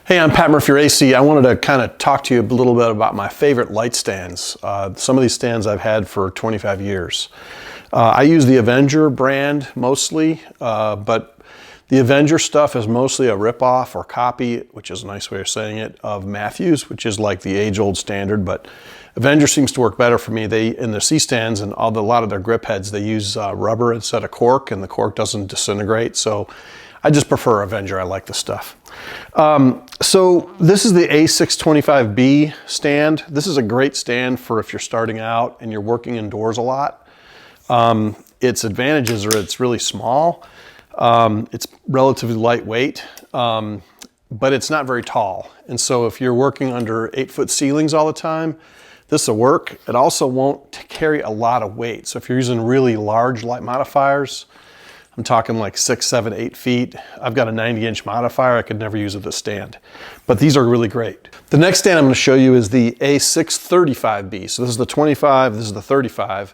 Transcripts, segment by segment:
Hey, I'm Pat Murphy-Racey. I wanted to kind of talk to you a little bit about my favorite light stands. Some of these stands I've had for 25 years. I use the Avenger brand mostly, but the Avenger stuff is mostly a ripoff or copy, which is a nice way of saying it, of Matthews, which is like the age-old standard, but Avenger seems to work better for me. In the C-stands and a lot of their grip heads, they use rubber instead of cork, and the cork doesn't disintegrate, so I just prefer Avenger. I like the stuff. So this is the A625B stand. This is a great stand for if you're starting out and you're working indoors a lot. Its advantages are it's really small. It's relatively lightweight, but it's not very tall. And so if you're working under 8-foot ceilings all the time, this will work. It also won't carry a lot of weight. So if you're using really large light modifiers, I'm talking like 6, 7, 8 feet. I've got a 90-inch modifier. I could never use it as a stand, but these are really great. The next stand I'm going to show you is the A635B. So this is the 25, this is the 35.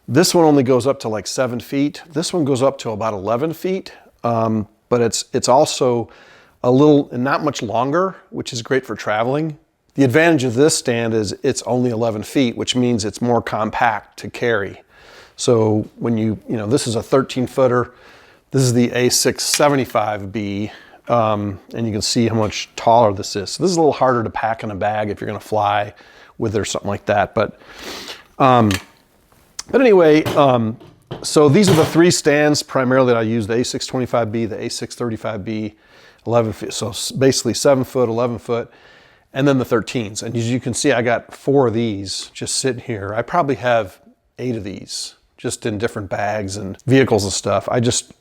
This one only goes up to like 7 feet. This one goes up to about 11 feet, but it's also a little, not much longer, which is great for traveling. The advantage of this stand is it's only 11 feet, which means it's more compact to carry. So when this is a 13-footer, this is the A675B, and you can see how much taller this is. So this is a little harder to pack in a bag if you're going to fly with it or something like that. But anyway, so these are the three stands primarily that I use: the A625B, the A635B, 11 feet. So basically 7 foot, 11 foot, and then the 13s. And as you can see, I got 4 of these just sitting here. I probably have 8 of these, just in different bags and vehicles and stuff.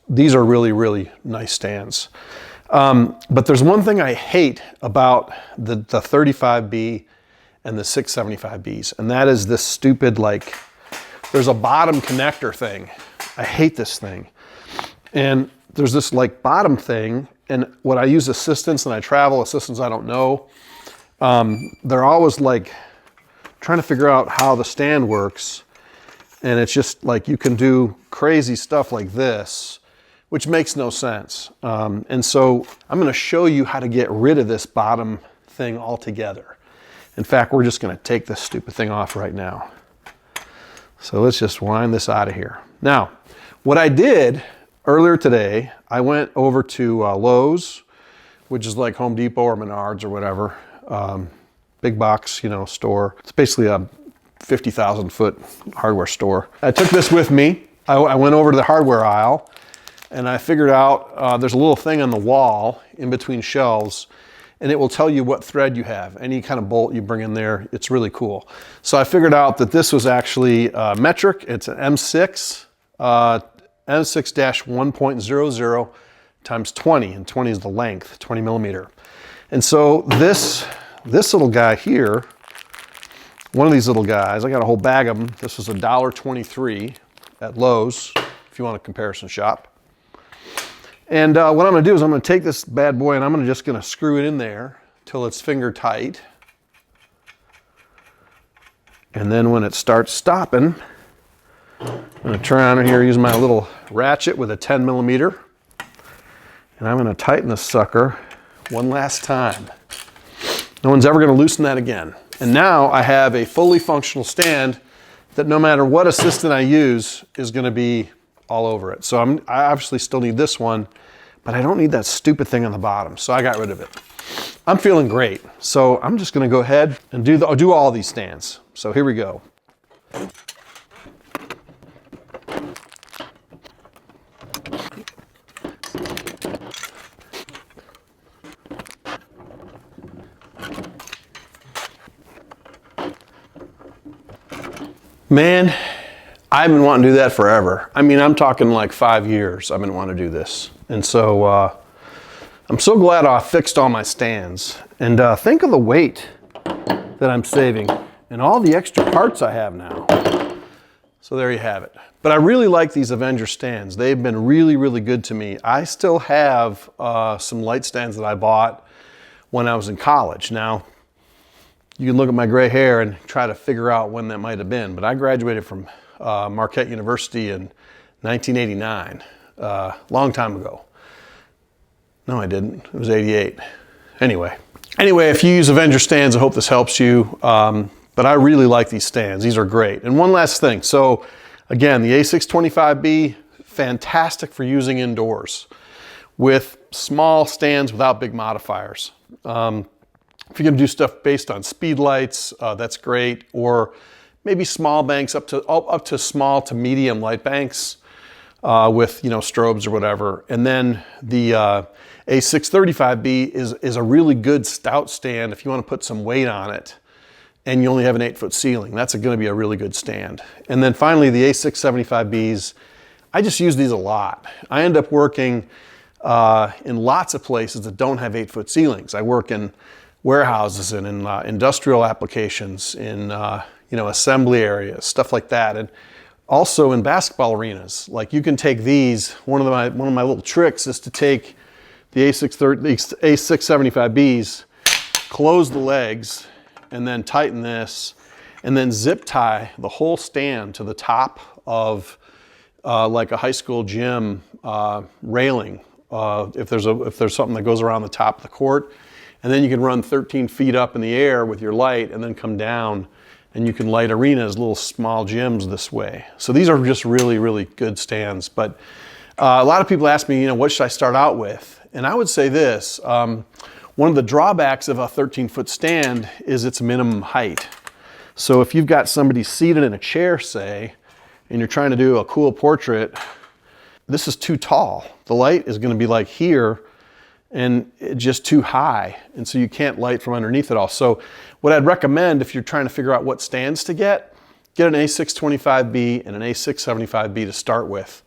These are really, really nice stands. But there's one thing I hate about the 35B and the 675Bs, and that is this stupid, there's a bottom connector thing. I hate this thing. And there's this bottom thing, and when I use assistants and I travel, assistants I don't know, they're always trying to figure out how the stand works. And it's just you can do crazy stuff like this, which makes no sense. And so I'm going to show you how to get rid of this bottom thing altogether. In fact, we're just going to take this stupid thing off right now. So let's just wind this out of here. Now, what I did earlier today, I went over to Lowe's, which is like Home Depot or Menards or whatever, big box, store. It's basically a 50,000-foot hardware store. I took this with me. I went over to the hardware aisle and I figured out there's a little thing on the wall in between shelves, and it will tell you what thread you have. Any kind of bolt you bring in there, it's really cool. So I figured out that this was actually metric. It's an M6, M6-1.00 times 20, and 20 is the length, 20 millimeter. And so this little guy here, one of these little guys, I got a whole bag of them. This was $1.23 at Lowe's, if you want a comparison shop. And what I'm going to do is I'm going to take this bad boy and I'm just going to screw it in there till it's finger tight. And then when it starts stopping, I'm going to turn on here, use my little ratchet with a 10 millimeter. And I'm going to tighten this sucker one last time. No one's ever going to loosen that again. And now I have a fully functional stand that no matter what assistant I use is going to be all over it. So I obviously still need this one, but I don't need that stupid thing on the bottom. So I got rid of it. I'm feeling great. So I'm just going to go ahead and do all these stands. So here we go. Man, I've been wanting to do that forever. I mean, I'm talking like 5 years I've been wanting to do this. And so I'm so glad I fixed all my stands. And think of the weight that I'm saving and all the extra parts I have now. So there you have it. But I really like these Avenger stands. They've been really, really good to me. I still have some light stands that I bought when I was in college. Now, you can look at my gray hair and try to figure out when that might have been, but I graduated from Marquette University in 1989, long time ago. No, I didn't. It was 88. Anyway, if you use Avenger stands, I hope this helps you. But I really like these stands. These are great. And one last thing. So again, the A625B, fantastic for using indoors with small stands without big modifiers. If you're gonna do stuff based on speed lights, that's great. Or maybe small banks up to small to medium light banks with, you know, strobes or whatever. And then the A635B is a really good stout stand if you want to put some weight on it and you only have an 8-foot ceiling. That's going to be a really good stand. And then finally, the A675Bs, I just use these a lot. I end up working in lots of places that don't have 8-foot ceilings. I work in warehouses and in industrial applications, in you know, assembly areas, stuff like that. And also in basketball arenas. Like, you can take these, one of my little tricks is to take the A675Bs, close the legs, and then tighten this, and then zip tie the whole stand to the top of like a high school gym railing. If there's something that goes around the top of the court, and then you can run 13 feet up in the air with your light and then come down, and you can light arenas, little small gyms this way. So these are just really, really good stands. But a lot of people ask me, you know, what should I start out with? And I would say this, one of the drawbacks of a 13-foot stand is its minimum height. So if you've got somebody seated in a chair, say, and you're trying to do a cool portrait, this is too tall. The light is going to be like here and just too high. And so you can't light from underneath it all. So what I'd recommend if you're trying to figure out what stands to get an A625B and an A675B to start with,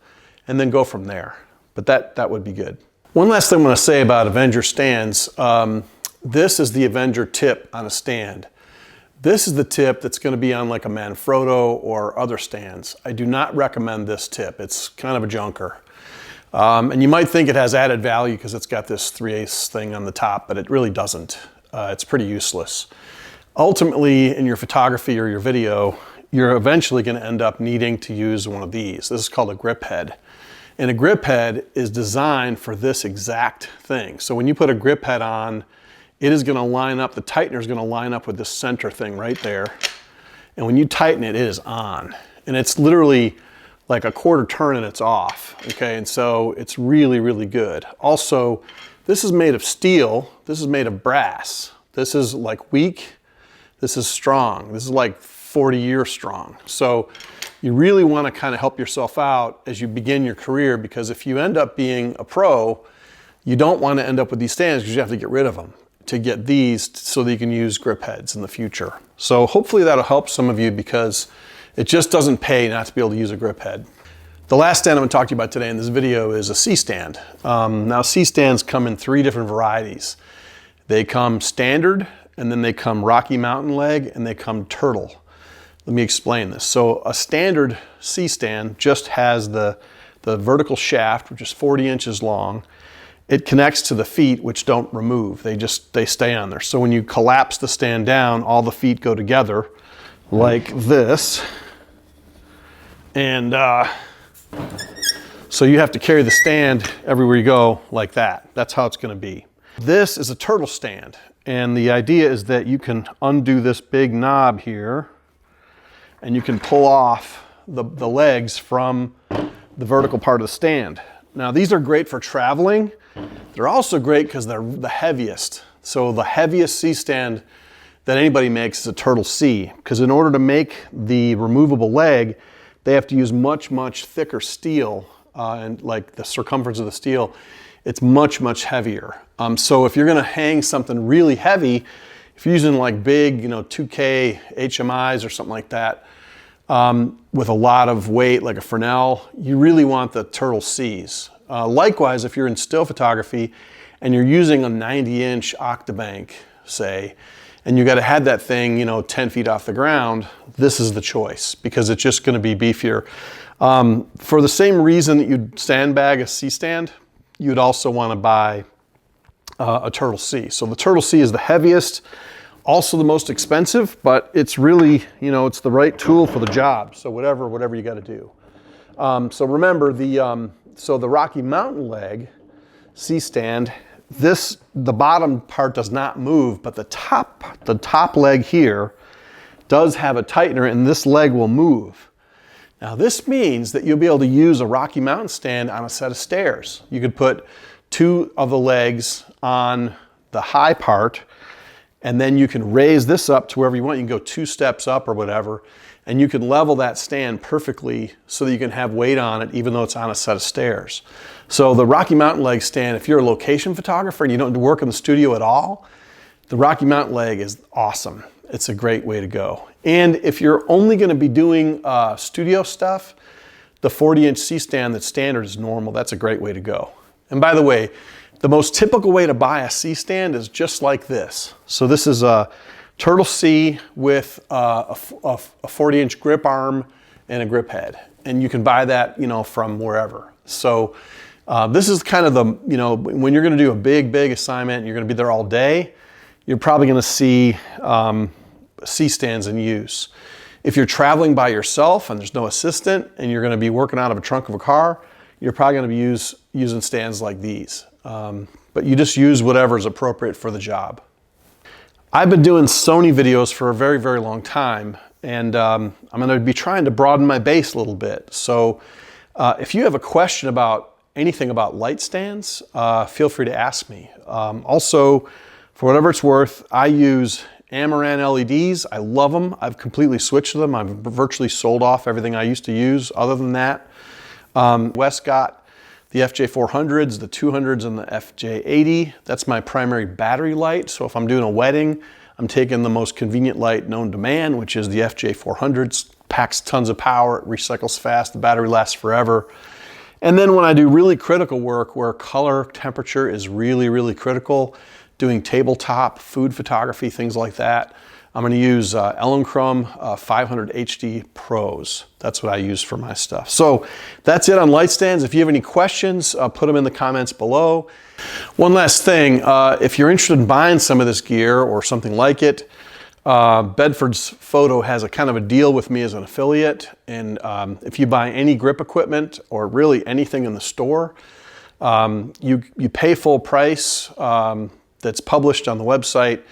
and then go from there. But that would be good. One last thing I want to say about Avenger stands. This is the Avenger tip on a stand. This is the tip that's going to be on like a Manfrotto or other stands. I do not recommend this tip. It's kind of a junker. And you might think it has added value because it's got this 3/8 thing on the top, but it really doesn't. It's pretty useless. Ultimately, in your photography or your video, you're eventually going to end up needing to use one of these. This is called a grip head. And a grip head is designed for this exact thing. So when you put a grip head on, it is going to line up, the tightener is going to line up with this center thing right there. And when you tighten it, it is on. And it's literally like a quarter turn and it's off. Okay, and so it's really, really good. Also, this is made of steel. This is made of brass. This is like weak. This is strong. This is like 40 years strong. So you really want to kind of help yourself out as you begin your career, because if you end up being a pro, you don't want to end up with these stands because you have to get rid of them to get these so that you can use grip heads in the future. So hopefully that'll help some of you, because it just doesn't pay not to be able to use a grip head. The last stand I'm going to talk to you about today in this video is a C-stand. Now C-stands come in 3 different varieties. They come standard, and then they come Rocky Mountain leg, and they come turtle. Let me explain this. So a standard C-stand just has the vertical shaft, which is 40 inches long. It connects to the feet, which don't remove. They stay on there. So when you collapse the stand down, all the feet go together like this. And so you have to carry the stand everywhere you go like that. That's how it's going to be. This is a turtle stand. And the idea is that you can undo this big knob here, and you can pull off the legs from the vertical part of the stand. Now these are great for traveling. They're also great because they're the heaviest. So the heaviest C-stand that anybody makes is a Turtle C, because in order to make the removable leg, they have to use much, much thicker steel, and like the circumference of the steel, it's much, much heavier. So if you're gonna hang something really heavy, if you're using like big, 2K HMIs or something like that, with a lot of weight, like a Fresnel, you really want the Turtle Cs. Likewise, if you're in still photography and you're using a 90-inch Octabank, say, and you got to have that thing, 10 feet off the ground, this is the choice, because it's just going to be beefier. For the same reason that you'd sandbag a C-stand, you'd also want to buy a Turtle C. So the Turtle C is the heaviest, also the most expensive, but it's really, it's the right tool for the job. So whatever you got to do. So remember, the Rocky Mountain leg C-stand the bottom part does not move, but the top leg here does have a tightener, and this leg will move. Now this means that you'll be able to use a Rocky Mountain stand on a set of stairs. You could put 2 of the legs on the high part, and then you can raise this up to wherever you want. You can go 2 steps up or whatever, and you can level that stand perfectly so that you can have weight on it even though it's on a set of stairs. So the Rocky Mountain leg stand, if you're a location photographer and you don't work in the studio at all, the Rocky Mountain leg is awesome. It's a great way to go. And if you're only going to be doing studio stuff, the 40-inch C-stand that's standard is normal. That's a great way to go. And by the way, the most typical way to buy a C-stand is just like this. So this is a Turtle C with a 40-inch grip arm and a grip head. And you can buy that, you know, from wherever. So this is kind of the, you know, when you're going to do a big assignment, you're going to be there all day, you're probably going to see C-stands in use. If you're traveling by yourself and there's no assistant and you're going to be working out of a trunk of a car, you're probably going to be using stands like these. But you just use whatever is appropriate for the job. I've been doing Sony videos for a very long time, and I'm going to be trying to broaden my base a little bit. So if you have a question about anything about light stands, feel free to ask me. Also, for whatever it's worth, I use Amaran LEDs. I love them. I've completely switched to them. I've virtually sold off everything I used to use other than that. Wescott, the FJ400s, the 200s, and the FJ80. That's my primary battery light. So if I'm doing a wedding, I'm taking the most convenient light known to man, which is the FJ400s. Packs tons of power, it recycles fast, the battery lasts forever. And then when I do really critical work where color temperature is really critical, doing tabletop, food photography, things like that, I'm going to use Elinchrom 500 HD Pros. That's what I use for my stuff. So that's it on light stands. If you have any questions, put them in the comments below. One last thing, if you're interested in buying some of this gear or something like it, Bedford's Photo has a kind of a deal with me as an affiliate. And if you buy any grip equipment or really anything in the store, you pay full price that's published on the website,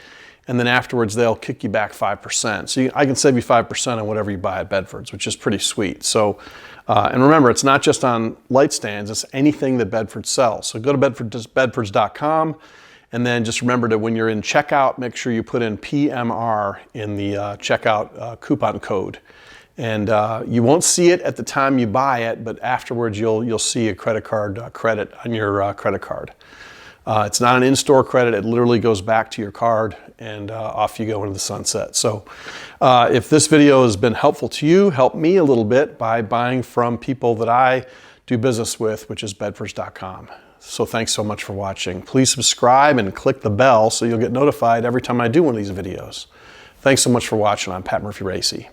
and then afterwards they'll kick you back 5%. So I can save you 5% on whatever you buy at Bedford's, which is pretty sweet. So, and remember, it's not just on light stands, it's anything that Bedford sells. So go to bedfords.com, and then just remember to, when you're in checkout, make sure you put in PMR in the checkout coupon code. And you won't see it at the time you buy it, but afterwards you'll see a credit card credit on your credit card. It's not an in-store credit, it literally goes back to your card, and off you go into the sunset. So if this video has been helpful to you, help me a little bit by buying from people that I do business with, which is bedfords.com. So thanks so much for watching. Please subscribe and click the bell so you'll get notified every time I do one of these videos. Thanks so much for watching. I'm Pat Murphy-Racey.